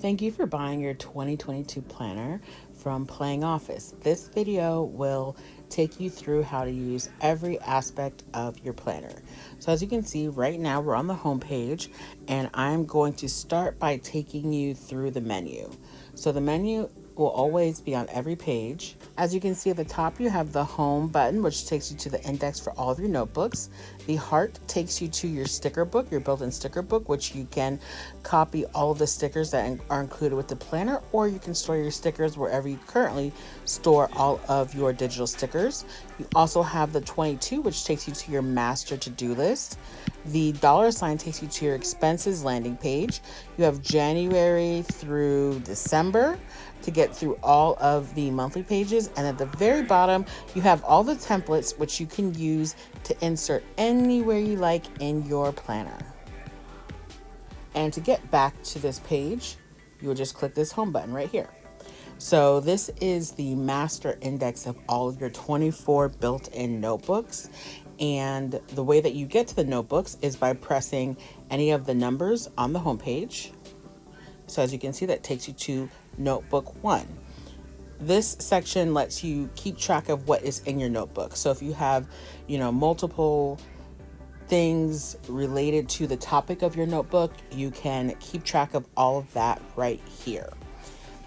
Thank you for buying your 2022 planner from Playing Office. This video will take you through how to use every aspect of your planner. So as you can see right now, we're on the home page, and I'm going to start by taking you through the menu. So the menu will always be on every page. As you can see at the top, you have the home button, which takes you to the index for all of your notebooks. The heart takes you to your sticker book, your built-in sticker book, which you can copy all of the stickers that are included with the planner, or you can store your stickers wherever you currently store all of your digital stickers. You also have the 22, which takes you to your master to-do list. The $ takes you to your expenses landing page. You have January through December to get through all of the monthly pages. And at the very bottom, you have all the templates which you can use to insert anywhere you like in your planner. And to get back to this page, you will just click this home button right here. So this is the master index of all of your 24 built-in notebooks. And the way that you get to the notebooks is by pressing any of the numbers on the home page. So as you can see, that takes you to notebook 1. This section lets you keep track of what is in your notebook. So if you have, multiple things related to the topic of your notebook, you can keep track of all of that right here.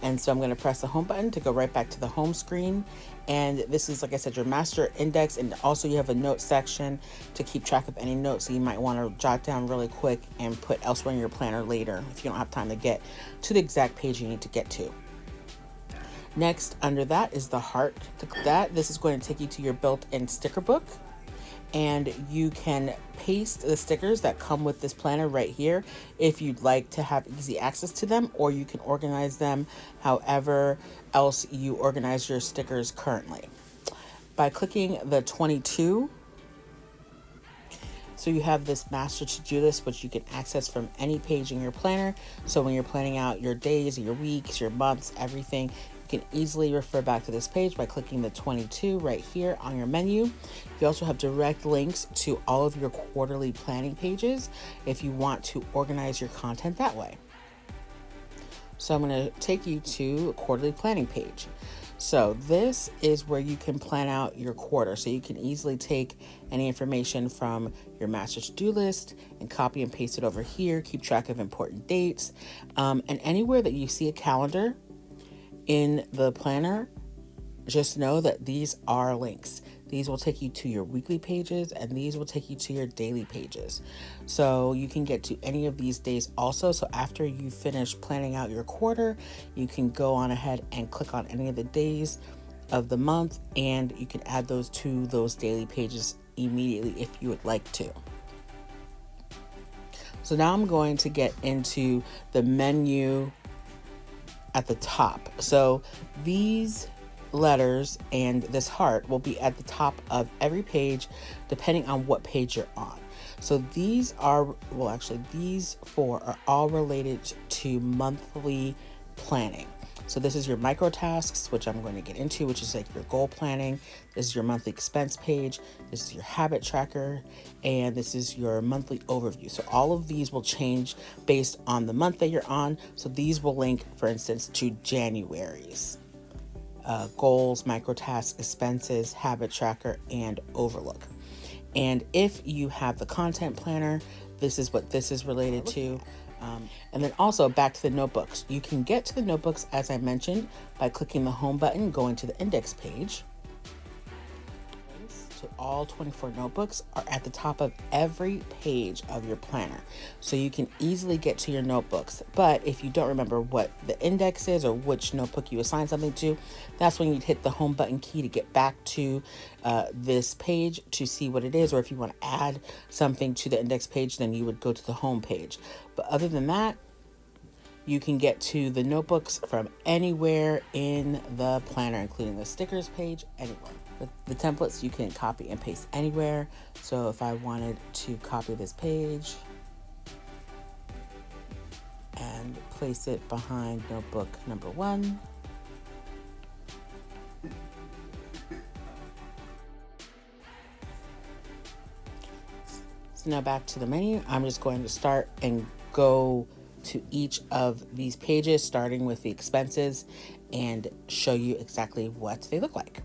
And so I'm going to press the home button to go right back to the home screen. And this is, like I said, your master index. And also you have a note section to keep track of any notes that you might want to jot down really quick and put elsewhere in your planner later if you don't have time to get to the exact page you need to get to. Next, under that is the heart. This is going to take you to your built-in sticker book. And you can paste the stickers that come with this planner right here if you'd like to have easy access to them, or you can organize them however else you organize your stickers currently. By clicking the 22, so you have this master to-do list, which you can access from any page in your planner. So when you're planning out your days, your weeks, your months, everything, you can easily refer back to this page by clicking the 22 right here on your menu. You also have direct links to all of your quarterly planning pages if you want to organize your content that way. So I'm going to take you to a quarterly planning page. So this is where you can plan out your quarter. So you can easily take any information from your master to-do list and copy and paste it over here, keep track of important dates, and anywhere that you see a calendar in the planner, just know that these are links. These will take you to your weekly pages, and these will take you to your daily pages. So you can get to any of these days also. So after you finish planning out your quarter, you can go on ahead and click on any of the days of the month, and you can add those to those daily pages immediately if you would like to. So now I'm going to get into the menu at the top. So these letters and this heart will be at the top of every page depending on what page you're on. So these four are all related to monthly planning. So this is your micro tasks, which I'm going to get into, which is like your goal planning. This is your monthly expense page. This is your habit tracker, and this is your monthly overview. So all of these will change based on the month that you're on. So these will link, for instance, to January's goals, micro tasks, expenses, habit tracker, and overlook. And if you have the content planner, this is what this is related to. And then also back to the notebooks. You can get to the notebooks, as I mentioned, by clicking the home button, going to the index page. Links to all 24 notebooks are at the top of every page of your planner. So you can easily get to your notebooks. But if you don't remember what the index is or which notebook you assign something to, that's when you'd hit the home button key to get back to this page to see what it is. Or if you want to add something to the index page, then you would go to the home page. But other than that, you can get to the notebooks from anywhere in the planner, including the stickers page, anywhere. The templates you can copy and paste anywhere. So if I wanted to copy this page and place it behind notebook number 1, so now back to the menu. I'm just going to start and go to each of these pages, starting with the expenses, and show you exactly what they look like.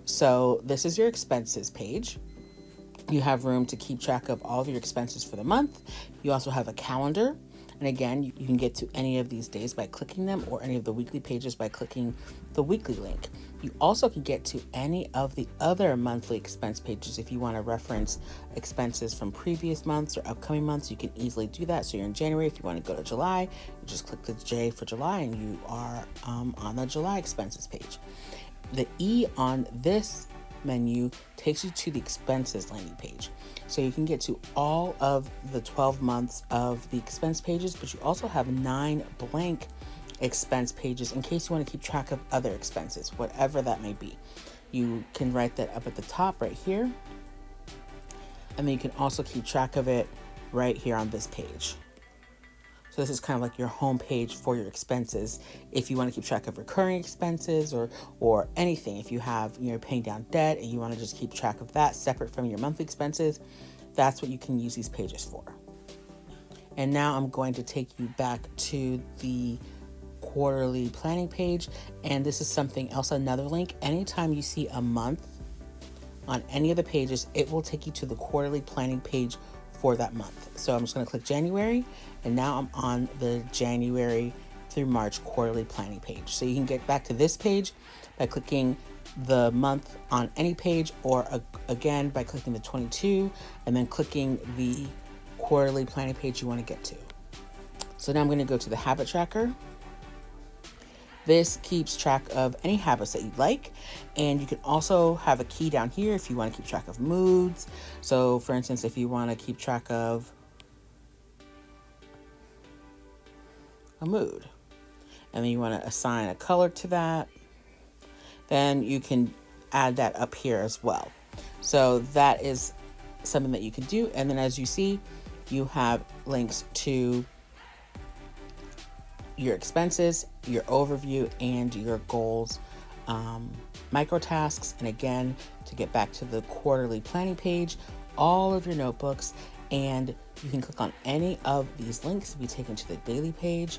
So this is your expenses page. You have room to keep track of all of your expenses for the month. You also have a calendar. And again, you can get to any of these days by clicking them, or any of the weekly pages by clicking the weekly link. You also can get to any of the other monthly expense pages if you want to reference expenses from previous months or upcoming months. You can easily do that. So you're in January. If you want to go to July, you just click the J for July and you are on the July expenses page. The E on this menu takes you to the expenses landing page. So you can get to all of the 12 months of the expense pages, but you also have 9 blank expense pages in case you want to keep track of other expenses, whatever that may be. You can write that up at the top right here. And then you can also keep track of it right here on this page. So this is kind of like your home page for your expenses. If you want to keep track of recurring expenses or anything, if you have, you're paying down debt and you want to just keep track of that separate from your monthly expenses, that's what you can use these pages for. And now I'm going to take you back to the quarterly planning page. And this is something else, another link. Anytime you see a month on any of the pages, it will take you to the quarterly planning page for that month. So I'm just going to click January, and now I'm on the January through March quarterly planning page. So you can get back to this page by clicking the month on any page, or again by clicking the 22 and then clicking the quarterly planning page you want to get to. So now I'm going to go to the habit tracker. This keeps track of any habits that you'd like, and you can also have a key down here if you want to keep track of moods. So for instance, if you want to keep track of a mood and then you want to assign a color to that, then you can add that up here as well. So that is something that you can do. And then as you see, you have links to your expenses, your overview, and your goals, micro tasks. And again, to get back to the quarterly planning page, all of your notebooks, and you can click on any of these links to be taken to the daily page,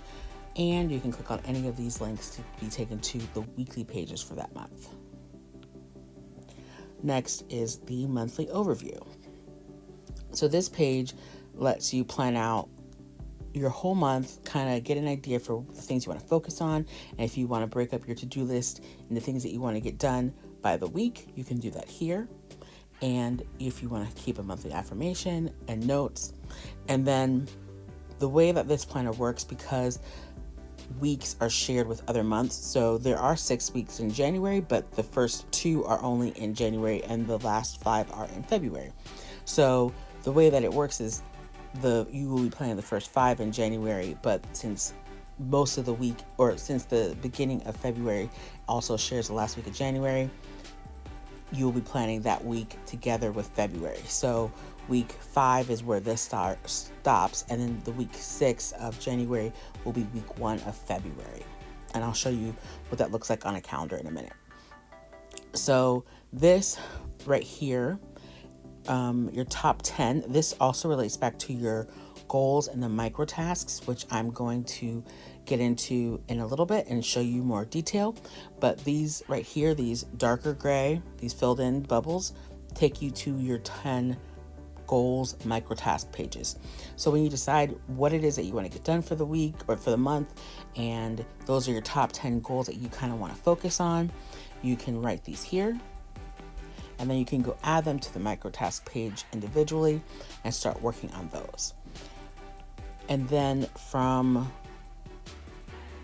and you can click on any of these links to be taken to the weekly pages for that month. Next is the monthly overview. So this page lets you plan out your whole month, kind of get an idea for the things you want to focus on. And if you want to break up your to-do list and the things that you want to get done by the week, you can do that here. And if you want to keep a monthly affirmation and notes. And then the way that this planner works, because weeks are shared with other months, so there are 6 weeks in January, but the first 2 are only in January and the last 5 are in February. So the way that it works is you will be planning the first 5 in January, but since most of the week, or since the beginning of February also shares the last week of January, you will be planning that week together with February. So week 5 is where this stops, and then the week 6 of January will be week 1 of February. And I'll show you what that looks like on a calendar in a minute. So this right here, your top 10, this also relates back to your goals and the micro tasks, which I'm going to get into in a little bit and show you more detail. But these right here, these darker gray, these filled in bubbles, take you to your 10 goals micro task pages. So when you decide what it is that you want to get done for the week or for the month, and those are your top 10 goals that you kind of want to focus on, you can write these here. And then you can go add them to the micro task page individually and start working on those. And then from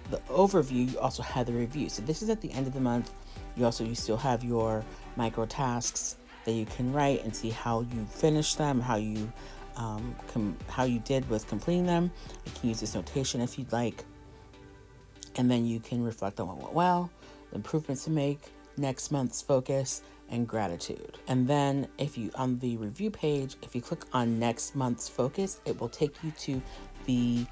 the overview, you also have the review. So this is at the end of the month. You still have your micro tasks that you can write and see how you finished them, how you did with completing them. You can use this notation if you'd like. And then you can reflect on what went well, the improvements to make, next month's focus, and gratitude. And then on the review page, if you click on next month's focus, it will take you to the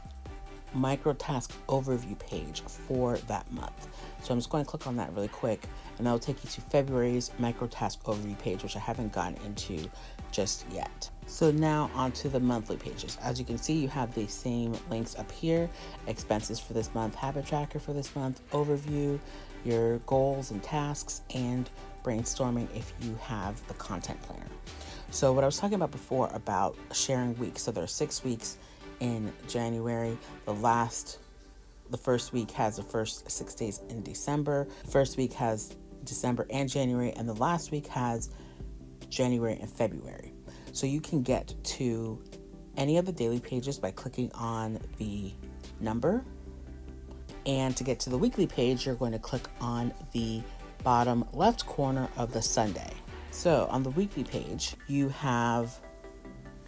micro task overview page for that month. So I'm just going to click on that really quick, and that will take you to February's micro task overview page, which I haven't gotten into just yet. So now onto the monthly pages. As you can see, you have the same links up here: expenses for this month, habit tracker for this month, overview, your goals and tasks, and brainstorming if you have the content planner. So what I was talking about before about sharing weeks. So there are 6 weeks in January. The first week has the first 6 days in December. The first week has December and January, and the last week has January and February. So you can get to any of the daily pages by clicking on the number. And to get to the weekly page, you're going to click on the bottom left corner of the Sunday. So on the weekly page, you have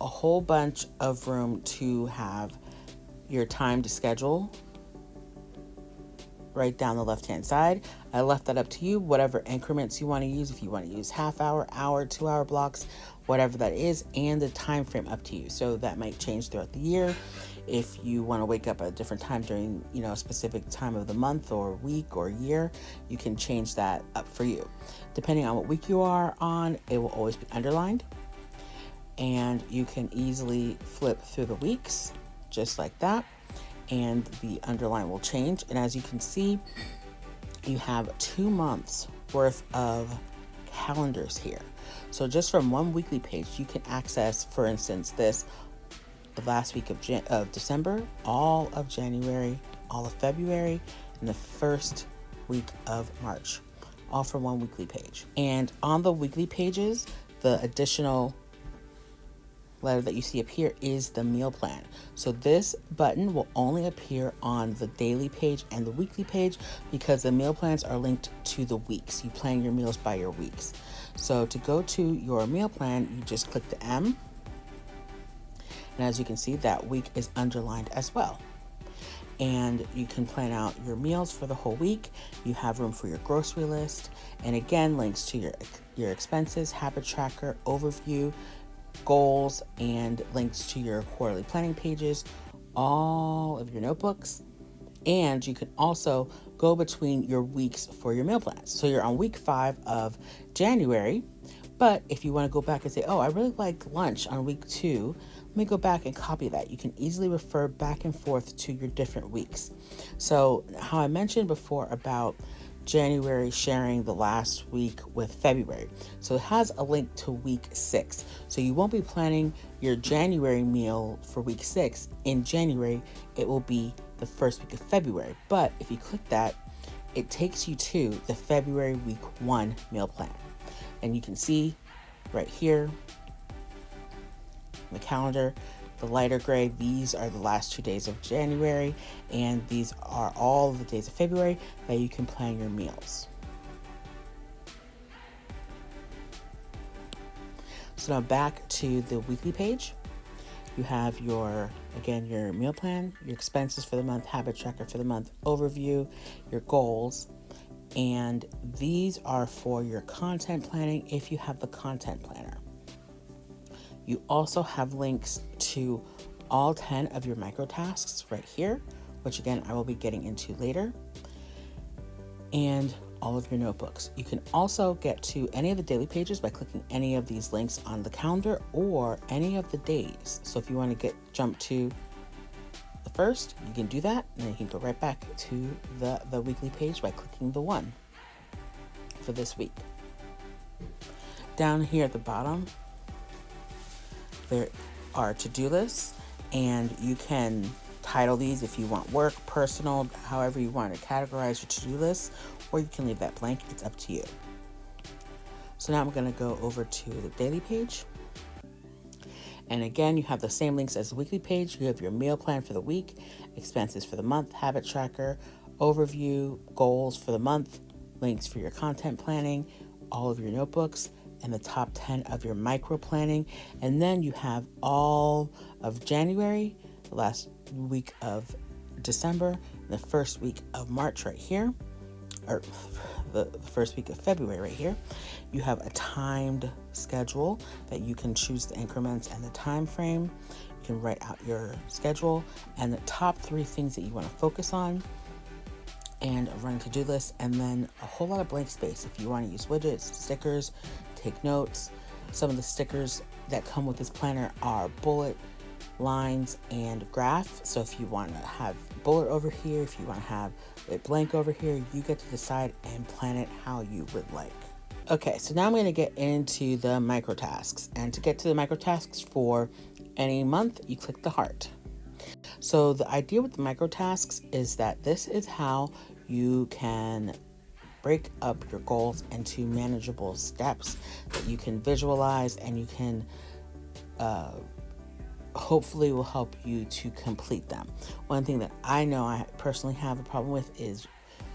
a whole bunch of room to have your time to schedule right down the left-hand side. I left that up to you, whatever increments you want to use. If you want to use half hour, 2-hour blocks, whatever that is, and the time frame up to you. So that might change throughout the year. If you want to wake up at a different time during, a specific time of the month or week or year, you can change that up for you. Depending on what week you are on, it will always be underlined. And you can easily flip through the weeks just like that, and the underline will change. And as you can see, you have 2 months worth of calendars here. So just from one weekly page, you can access, for instance, the last week of December, all of January, all of February, and the first week of March, all from one weekly page. And on the weekly pages, the additional letter that you see up here is the meal plan. So this button will only appear on the daily page and the weekly page because the meal plans are linked to the weeks. You plan your meals by your weeks. So to go to your meal plan, you just click the M. And as you can see, that week is underlined as well. And you can plan out your meals for the whole week. You have room for your grocery list. And again, links to your expenses, habit tracker, overview, goals, and links to your quarterly planning pages, all of your notebooks. And you can also go between your weeks for your meal plans. So you're on week 5 of January, but if you want to go back and say, oh, I really like lunch on week 2, let me go back and copy that. You can easily refer back and forth to your different weeks. So how I mentioned before about January sharing the last week with February. So it has a link to week 6. So you won't be planning your January meal for week 6 in January. It will be the first week of February. But if you click that, it takes you to the February week 1 meal plan. And you can see right here, the calendar, the lighter gray, these are the last 2 days of January, and these are all the days of February that you can plan your meals. So now back to the weekly page. You have your meal plan, your expenses for the month, habit tracker for the month, overview, your goals, and these are for your content planning if you have the content planner. You also have links to all 10 of your micro tasks right here, which again, I will be getting into later, and all of your notebooks. You can also get to any of the daily pages by clicking any of these links on the calendar or any of the days. So if you want to jump to the first, you can do that, and then you can go right back to the weekly page by clicking the 1 for this week. Down here at the bottom, there are to-do lists, and you can title these if you want work, personal, however you want to categorize your to-do list, or you can leave that blank. It's up to you. So now I'm going to go over to the daily page. And again, you have the same links as the weekly page. You have your meal plan for the week, expenses for the month, habit tracker, overview, goals for the month, links for your content planning, all of your notebooks, and the top 10 of your micro planning. And then you have all of January, the last week of December, and the first week of March right here, or the first week of February right here. You have a timed schedule that you can choose the increments and the time frame. can write out your schedule and the top 3 things that you want to focus on, and a running to-do list, and then a whole lot of blank space if you want to use widgets, stickers, take notes. Some of the stickers that come with this planner are bullet, lines, and graph. So if you want to have bullet over here, if you want to have it blank over here, you get to decide and plan it how you would like. Okay, so now I'm going to get into the micro tasks. And to get to the micro tasks for any month, you click the heart. So the idea with the micro tasks is that this is how you can break up your goals into manageable steps that you can visualize, and you can hopefully will help you to complete them. One thing that I know I personally have a problem with is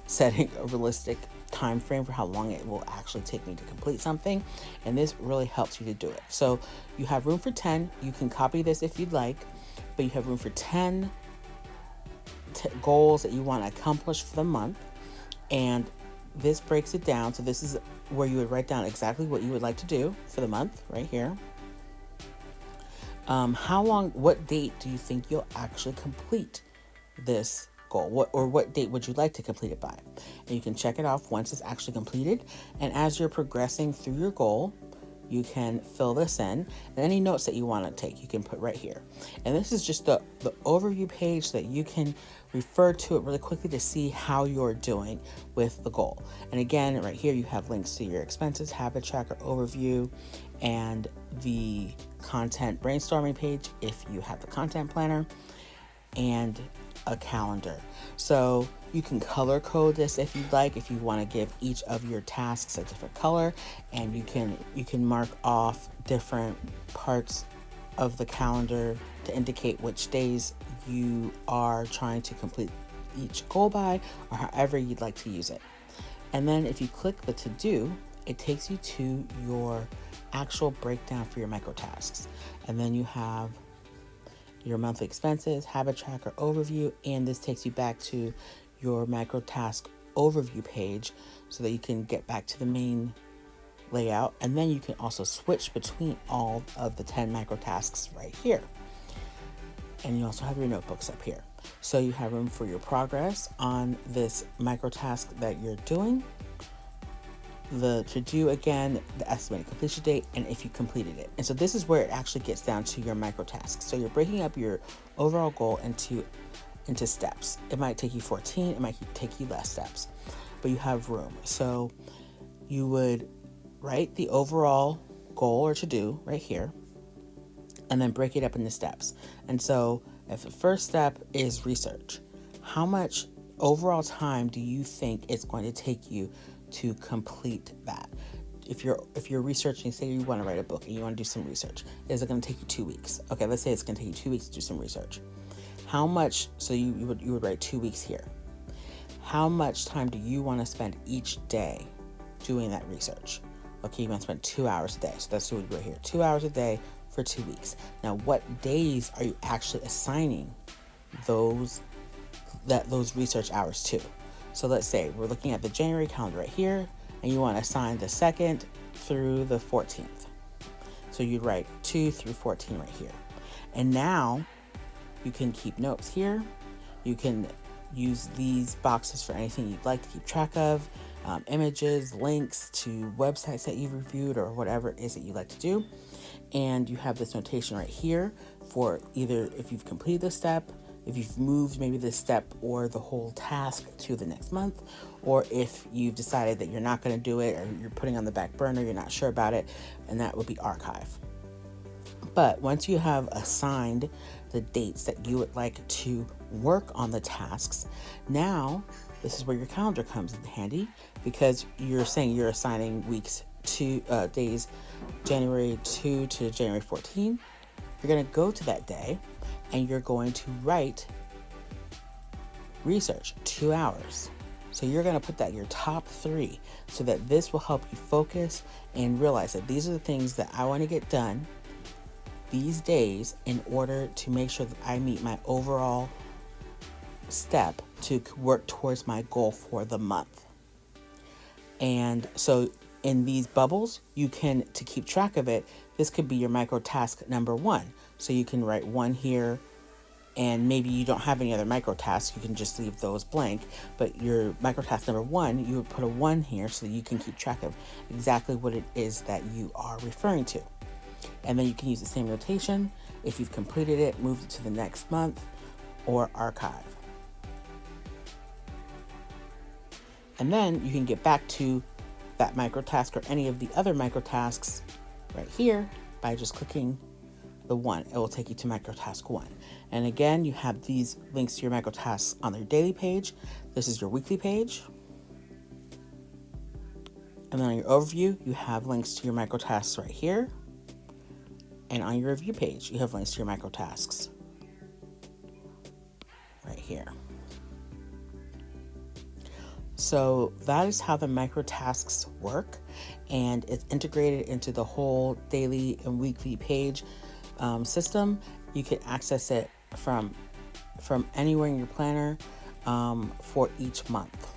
setting a realistic time frame for how long it will actually take me to complete something, and this really helps you to do it. So you have room for 10. You can copy this if you'd like, but you have room for 10 goals that you want to accomplish for the month, and this breaks it down. So this is where you would write down exactly what you would like to do for the month right here. What date do you think you'll actually complete this goal? What date would you like to complete it by? And you can check it off once it's actually completed. And as you're progressing through your goal, you can fill this in, and any notes that you want to take, you can put right here. And this is just the overview page so that you can refer to it really quickly to see how you're doing with the goal. And again, right here, you have links to your expenses, habit tracker overview, and the content brainstorming page if you have the content planner, and a calendar. So you can color code this if you'd like, if you want to give each of your tasks a different color, and you can mark off different parts of the calendar to indicate which days you are trying to complete each goal by, or however you'd like to use it. And then if you click the to do, it takes you to your actual breakdown for your micro tasks. And then you have your monthly expenses, habit tracker overview, and this takes you back to your micro task overview page so that you can get back to the main layout. And then you can also switch between all of the 10 micro tasks right here. And you also have your notebooks up here. So you have room for your progress on this micro task that you're doing, the to do again, the estimated completion date, and if you completed it. And so this is where it actually gets down to your micro tasks. So you're breaking up your overall goal into steps. It might take you 14, it might take you less steps, but you have room. So you would write the overall goal or to do right here, and then break it up into steps. And so if the first step is research, how much overall time do you think it's going to take you to complete that? If you're researching, say you want to write a book and you want to do some research, is it going to take you 2 weeks? Okay, let's say it's going to take you 2 weeks to do some research. How much? So you would write 2 weeks here. How much time do you want to spend each day doing that research? Okay, you want to spend 2 hours a day. So that's what we write here, 2 hours a day for 2 weeks. Now, what days are you actually assigning those research hours to? So let's say we're looking at the January calendar right here, and you want to assign the 2nd through the 14th. So you'd write 2 through 14 right here. And now you can keep notes here. You can use these boxes for anything you'd like to keep track of, images, links to websites that you've reviewed, or whatever it is that you like to do. And you have this notation right here for either if you've completed the step, if you've moved maybe this step or the whole task to the next month, or if you've decided that you're not going to do it, or you're putting on the back burner, you're not sure about it, and that would be archive. But once you have assigned the dates that you would like to work on the tasks, now this is where your calendar comes in handy, because you're saying you're assigning weeks to days January 2 to January 14. You're going to go to that day and you're going to write research 2 hours. So you're going to put that your top 3 so that this will help you focus and realize that these are the things that I want to get done these days in order to make sure that I meet my overall step to work towards my goal for the month. And so in these bubbles, you can, to keep track of it, this could be your micro task number 1. So you can write 1 here, and maybe you don't have any other micro tasks, you can just leave those blank. But your micro task number 1, you would put a 1 here so that you can keep track of exactly what it is that you are referring to. And then you can use the same notation if you've completed it, moved it to the next month, or archive. And then you can get back to that micro task or any of the other micro tasks right here by just clicking the 1. It will take you to micro task 1. And again, you have these links to your micro tasks on your daily page. This is your weekly page. And then on your overview, you have links to your micro tasks right here. And on your review page, you have links to your micro tasks right here. So that is how the micro tasks work, and it's integrated into the whole daily and weekly page system. You can access it from anywhere in your planner for each month.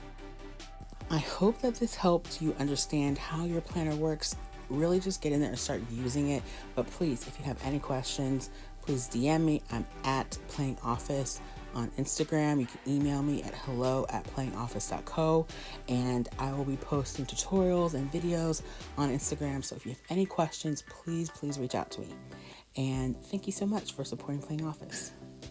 I hope that this helped you understand how your planner works. Really just get in there and start using it. But please, if you have any questions, please DM me. I'm at Playing Office on Instagram. You can email me at hello@playingoffice.co, and I will be posting tutorials and videos on Instagram. So if you have any questions, please reach out to me. And thank you so much for supporting Playing Office.